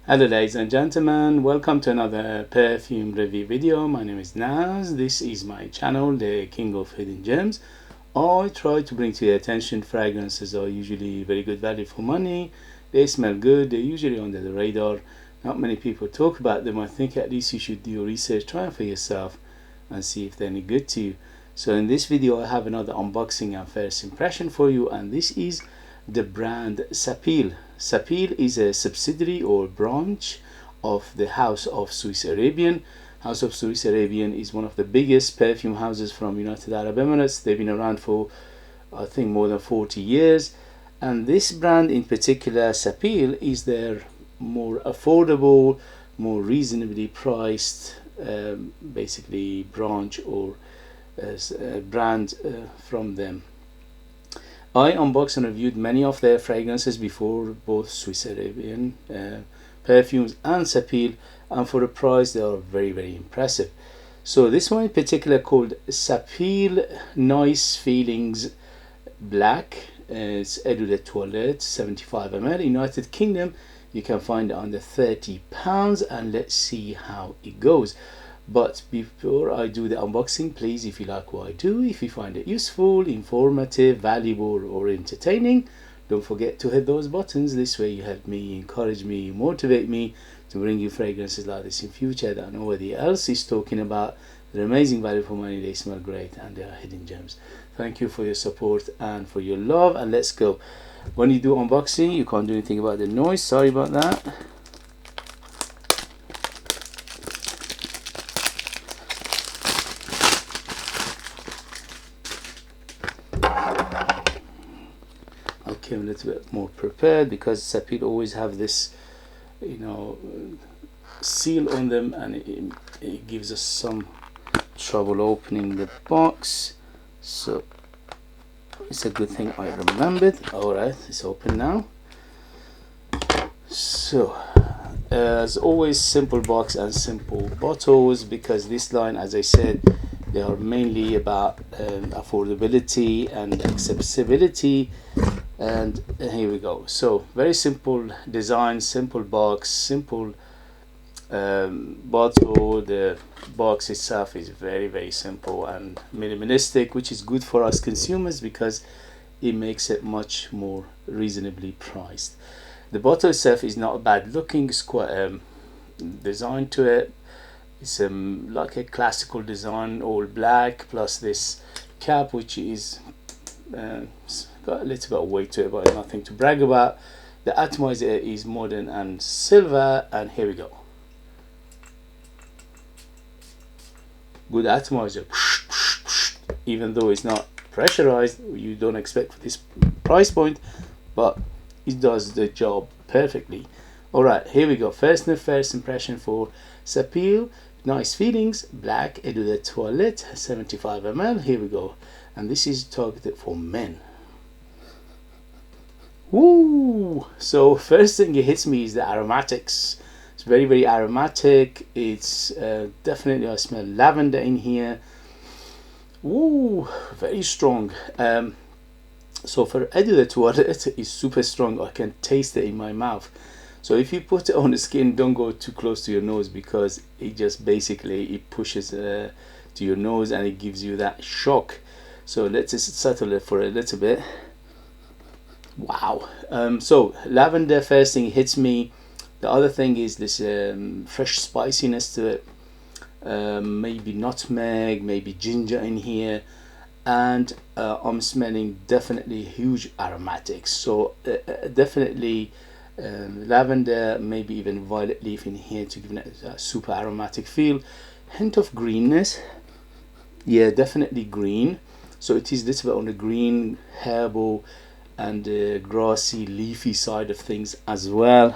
Hello ladies and gentlemen, welcome to another perfume review video. My name is Naz. This is my channel, the King of Hidden Gems. I try to bring to your attention fragrances are usually very good value for money. They smell good, they're usually under the radar. Not many people talk about them. I think at least you should do your research, try it for yourself and see if they're any good to you. So in this video I have another unboxing and first impression for you, and this is the brand Sapil. Sapil is a subsidiary or branch of the House of Swiss Arabian. House of Swiss Arabian is one of the biggest perfume houses from United Arab Emirates. They've been around for I think more than 40 years, and this brand in particular, Sapil, is their more affordable, more reasonably priced basically branch or brand from them. I unboxed and reviewed many of their fragrances before, both Swiss Arabian perfumes and Sapil, and for the price they are very impressive. So this one in particular called Sapil Nice Feelings Black. It's Eau de Toilette, 75 ml, United Kingdom. You can find it under £30, and let's see how it goes. But before I do the unboxing, please, if you like what I do, if you find it useful, informative, valuable or entertaining, don't forget to hit those buttons. This way you help me, encourage me, motivate me to bring you fragrances like this in future that nobody else is talking about. They're amazing value for money, they smell great, and they are hidden gems. Thank you for your support and for your love, and let's go. When you do unboxing, you can't do anything about the noise, sorry about that. I came a little bit more prepared because Sapil always have this, seal on them, and it gives us some trouble opening the box. So it's a good thing I remembered. Alright, it's open now. So as always, simple box and simple bottles, because this line, as I said, they are mainly about affordability and accessibility. And here we go. So very simple design, simple box, simple bottle. The box itself is very simple and minimalistic, which is good for us consumers because it makes it much more reasonably priced. The bottle itself is not bad looking. It's quite design to it. It's like a classical design, all black, plus this cap, which is got a little bit of weight to it, but nothing to brag about. The atomizer is modern and silver, and here we go. Good atomizer. Even though it's not pressurized, you don't expect for this price point, but it does the job perfectly. Alright, here we go. First impression for Sapil Nice Feelings Black Eau de Toilette, 75 ml. Here we go. And this is targeted for men. Woo! So first thing it hits me is the aromatics. It's very aromatic. It's definitely, I smell lavender in here. Woo! Very strong. So for Eau de Toilette, it's super strong. I can taste it in my mouth. So if you put it on the skin, don't go too close to your nose, because it just basically it pushes to your nose and it gives you that shock. So let's just settle it for a little bit. Wow. So lavender first thing hits me. The other thing is this fresh spiciness to it. Maybe nutmeg, maybe ginger in here, and I'm smelling definitely huge aromatics. So definitely lavender, maybe even violet leaf in here to give it a super aromatic feel. Hint of greenness. Yeah, definitely green. So it is a little bit on the green, herbal and grassy, leafy side of things as well.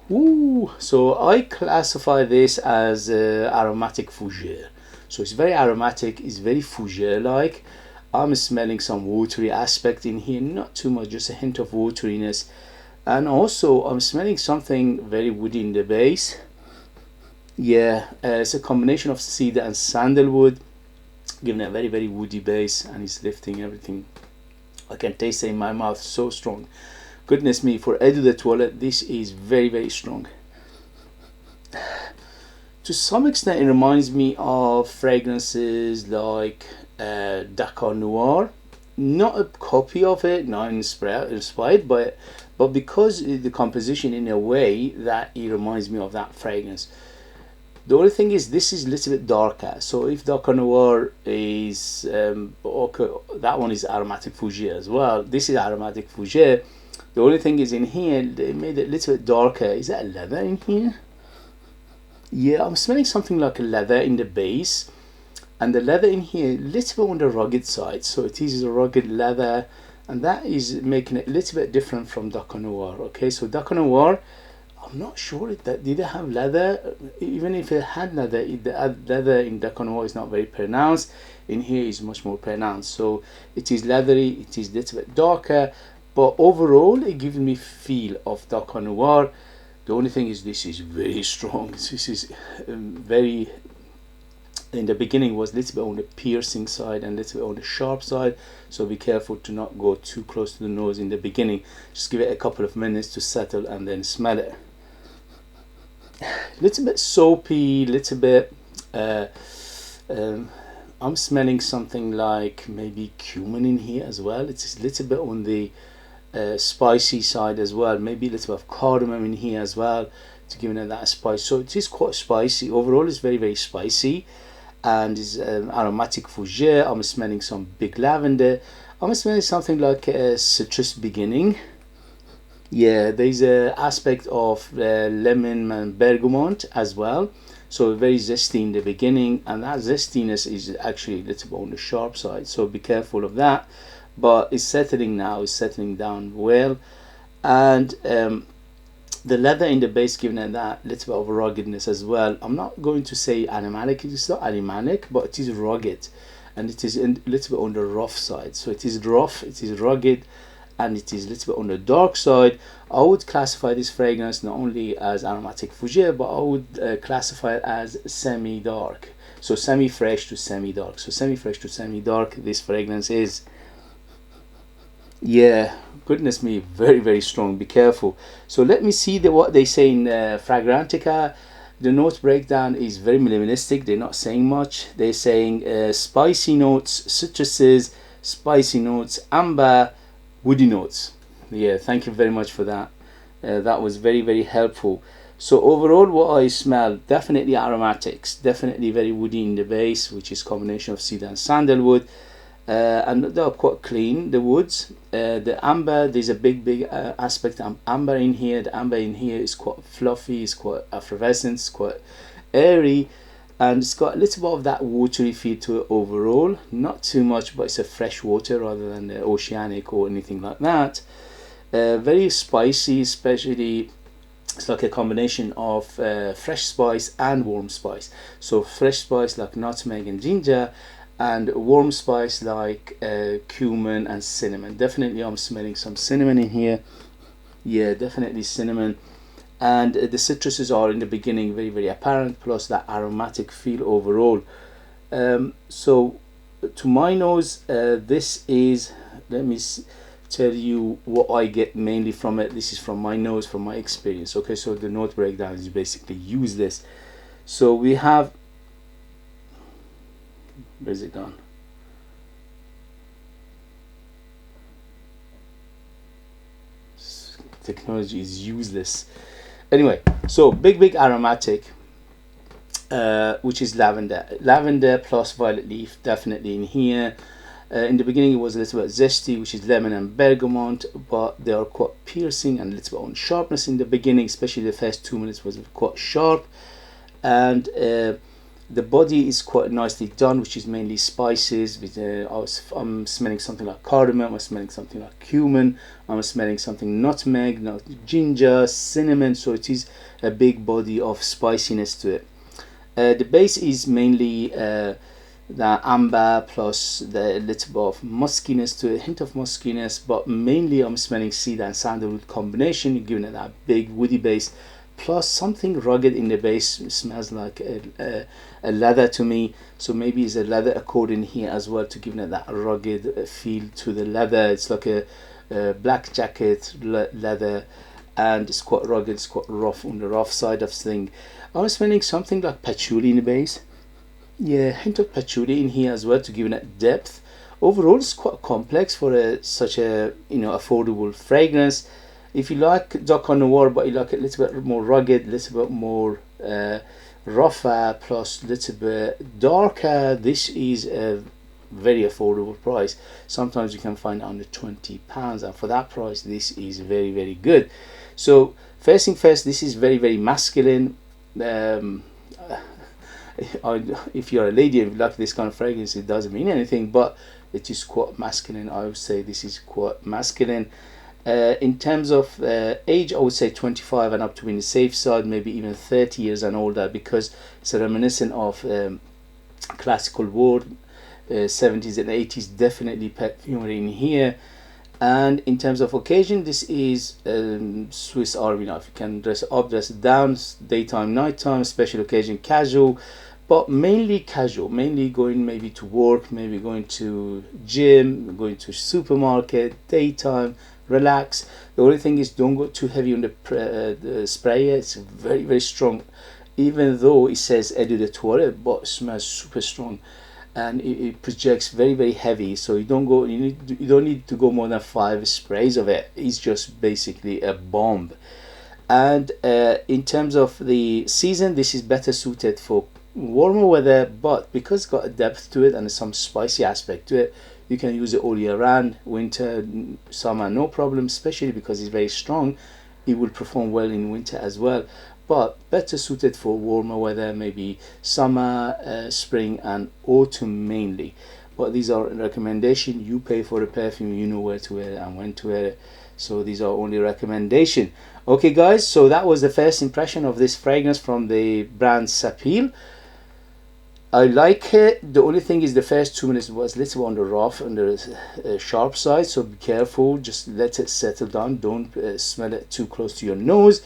Woo! So I classify this as aromatic fougere. So it's very aromatic, it's very fougere like. I'm smelling some watery aspect in here, not too much, just a hint of wateriness. And also I'm smelling something very woody in the base. Yeah, it's a combination of cedar and sandalwood, giving it a very woody base, and it's lifting everything. I can taste it in my mouth, so strong. Goodness me, for Eau de Toilette, this is very, very strong. To some extent, it reminds me of fragrances like Dakar Noir. Not a copy of it, not inspired by it, but because the composition in a way that it reminds me of that fragrance. The only thing is, this is a little bit darker. So if Dakar Noir is okay, that one is Aromatic Fougere as well. This is Aromatic Fougere. The only thing is, in here they made it a little bit darker. Is that leather in here? Yeah, I'm smelling something like a leather in the base, and the leather in here a little bit on the rugged side. So it is a rugged leather, and that is making it a little bit different from Dakar Noir. Okay, so Dakar Noir, I'm not sure that did it have leather. Even if it had leather, the leather in Dakar Noir is not very pronounced. In here is much more pronounced. So it is leathery, it is a little bit darker, but overall it gives me feel of Dakar Noir. The only thing is, this is very strong. This is very, in the beginning was a little bit on the piercing side and a little bit on the sharp side, so be careful to not go too close to the nose in the beginning. Just give it a couple of minutes to settle and then smell it. A little bit soapy, little bit I'm smelling something like maybe cumin in here as well. It's a little bit on the spicy side as well, maybe a little bit of cardamom in here as well to give it that spice. So it is quite spicy. Overall it's very, very spicy, and it's Aromatic Fougere. I'm smelling some big lavender. I'm smelling something like a citrus beginning. Yeah, there's a aspect of lemon and bergamot as well, so very zesty in the beginning, and that zestiness is actually a little bit on the sharp side, so be careful of that. But it's settling now, it's settling down well, and the leather in the base giving it that little bit of ruggedness as well. I'm not going to say aromatic, it's not aromatic, but it is rugged, and it is a little bit on the rough side. So it is rough, it is rugged, and it is a little bit on the dark side. I would classify this fragrance not only as Aromatic Fougere, but I would classify it as semi-dark. So semi-fresh to semi-dark. So semi-fresh to semi-dark, this fragrance is. Yeah, goodness me, very, very strong. Be careful. So let me see what they say in Fragrantica. The note breakdown is very minimalistic. They're not saying much. They're saying spicy notes, citruses, spicy notes, amber, woody notes. Yeah, thank you very much for that. That was very, very helpful. So overall, what I smell, definitely aromatics, definitely very woody in the base, which is combination of cedar and sandalwood. And they are quite clean, the woods. The amber, there's a big aspect of amber in here. The amber in here is quite fluffy, it's quite effervescent, it's quite airy, and it's got a little bit of that watery feel to it overall. Not too much, but it's a fresh water rather than the oceanic or anything like that. Very spicy, especially it's like a combination of fresh spice and warm spice. So fresh spice like nutmeg and ginger, and warm spice like cumin and cinnamon. Definitely I'm smelling some cinnamon in here. Yeah, definitely cinnamon. And the citruses are in the beginning very, very apparent, plus that aromatic feel overall. So to my nose, this is, let me tell you what I get mainly from it. This is from my nose, from my experience. Okay, so the note breakdown is basically use this. So we have, where's it gone? Technology is useless. Anyway, so big aromatic, which is lavender plus violet leaf, definitely in here. In the beginning it was a little bit zesty, which is lemon and bergamot, but they are quite piercing and a little bit on sharpness in the beginning, especially the first 2 minutes was quite sharp. And the body is quite nicely done, which is mainly spices. With, I'm smelling something like cardamom, I'm smelling something like cumin, I'm smelling something nutmeg, ginger, cinnamon. So it is a big body of spiciness to it. The base is mainly the amber plus the little bit of muskiness to it, a hint of muskiness, but mainly I'm smelling cedar and sandalwood combination, giving it that big woody base, plus something rugged in the base. It smells like a leather to me, so maybe it's a leather accord in here as well to give it that rugged feel to the leather. It's like a black jacket, leather, and it's quite rugged, it's quite rough on the rough side of thing. I was smelling something like patchouli in the base. Yeah, hint of patchouli in here as well to give it that depth. Overall, it's quite complex for such a affordable fragrance. If you like Dark Noir, but you like it a little bit more rugged, a little bit more rougher, plus a little bit darker, this is a very affordable price. Sometimes you can find under £20, and for that price, this is very, very good. So first thing first, this is very, very masculine. If you're a lady and you like this kind of fragrance, it doesn't mean anything, but it is quite masculine. I would say this is quite masculine. In terms of age, I would say 25 and up to be in the safe side, maybe even 30 years and older, because it's a reminiscent of classical world, 70s and 80s, definitely perfumery in here. And in terms of occasion, this is Swiss Army knife. You can dress up, dress down, daytime, nighttime, special occasion, casual, but mainly casual, mainly going maybe to work, maybe going to gym, going to supermarket, daytime, relax. The only thing is, don't go too heavy on the sprayer. It's very, very strong, even though it says Eau de Toilette, but it smells super strong, and it projects very, very heavy. So you don't need to go more than 5 sprays of it. It's just basically a bomb. And in terms of the season, this is better suited for warmer weather, but because it's got a depth to it and some spicy aspect to it, you can use it all year round. Winter, summer, no problem, especially because it's very strong. It will perform well in winter as well, but better suited for warmer weather, maybe summer, spring and autumn mainly. But these are recommendation. You pay for a perfume, you know where to wear it and when to wear it, so these are only recommendation. Okay guys, so that was the first impression of this fragrance from the brand Sapil. I like it. The only thing is the first 2 minutes was a little on the rough, on the sharp side, so be careful. Just let it settle down. Don't smell it too close to your nose.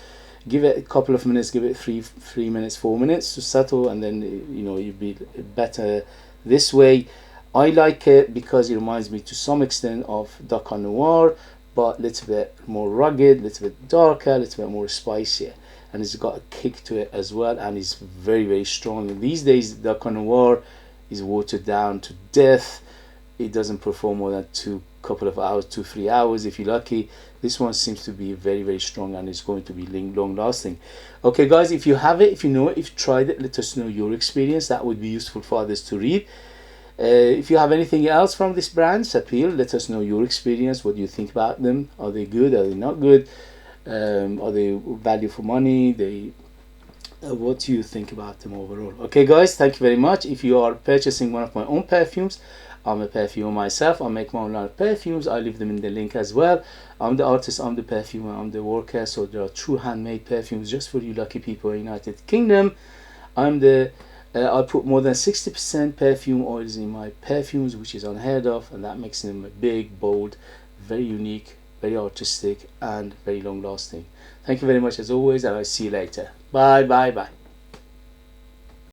Give it a couple of minutes, give it 3 minutes, 4 minutes to settle, and then you'll be better this way. I like it because it reminds me to some extent of Dark Noir, but a little bit more rugged, a little bit darker, a little bit more spicier, and it's got a kick to it as well, and it's very, very strong. And these days Dark Noir is watered down to death. It doesn't perform more than couple of hours, 2-3 hours if you're lucky. This one seems to be very, very strong, and it's going to be long lasting. Okay guys, if you have it, if you know it, if you tried it, let us know your experience. That would be useful for others to read. If you have anything else from this brand Sapil, let us know your experience. What do you think about them? Are they good? Are they not good? Are they value for money? What do you think about them overall? Okay guys, thank you very much. If you are purchasing one of my own perfumes, I'm a perfumer myself. I make my own line of perfumes. I leave them in the link as well. I'm the artist, I'm the perfumer, I'm the worker. So there are true handmade perfumes just for you lucky people in the United Kingdom. I put more than 60% perfume oils in my perfumes, which is unheard of, and that makes them big, bold, very unique, very artistic, and very long lasting. Thank you very much as always, and I'll see you later. Bye.